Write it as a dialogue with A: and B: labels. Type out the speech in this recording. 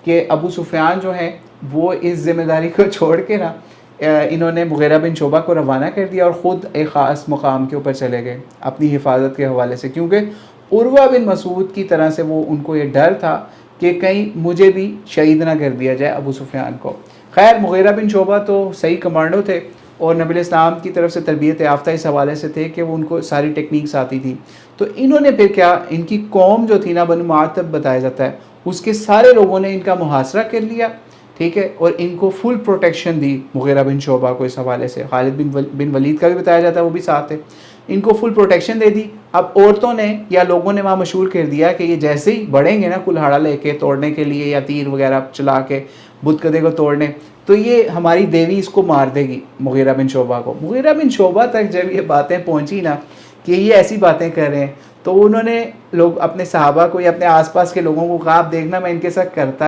A: کہ ابو سفیان جو ہیں وہ اس ذمہ داری کو چھوڑ کے نا انہوں نے مغیرہ بن شعبہ کو روانہ کر دیا اور خود ایک خاص مقام کے اوپر چلے گئے اپنی حفاظت کے حوالے سے، کیونکہ عروہ بن مسعود کی طرح سے وہ ان کو یہ ڈر تھا کہ کہیں مجھے بھی شہید نہ کر دیا جائے ابو سفیان کو۔ خیر مغیرہ بن شعبہ تو صحیح کمانڈو تھے اور نبی الاسلام کی طرف سے تربیت یافتہ اس حوالے سے تھے کہ وہ ان کو ساری ٹیکنیکس آتی تھی۔ تو انہوں نے پھر کیا، ان کی قوم جو تھی نا بنو معطب بتایا جاتا ہے، اس کے سارے لوگوں نے ان کا محاصرہ کر لیا، ٹھیک ہے، اور ان کو فل پروٹیکشن دی مغیرہ بن شعبہ کو۔ اس حوالے سے خالد بن ولید کا بھی بتایا جاتا ہے، وہ بھی ساتھ تھے، ان کو فل پروٹیکشن دے دی۔ اب عورتوں نے یا لوگوں نے وہاں مشہور کر دیا کہ یہ جیسے ہی بڑھیں گے نا کلہاڑا لے کے توڑنے کے لیے یا تیر وغیرہ چلا کے بت کدے کو توڑنے، تو یہ ہماری دیوی اس کو مار دے گی مغیرہ بن شعبہ کو۔ مغیرہ بن شعبہ تک جب یہ باتیں پہنچی نا کہ یہ ایسی باتیں کر رہے ہیں، تو انہوں نے لوگ اپنے صحابہ کو یا اپنے آس پاس کے لوگوں کو کہا آپ دیکھنا میں ان کے ساتھ کرتا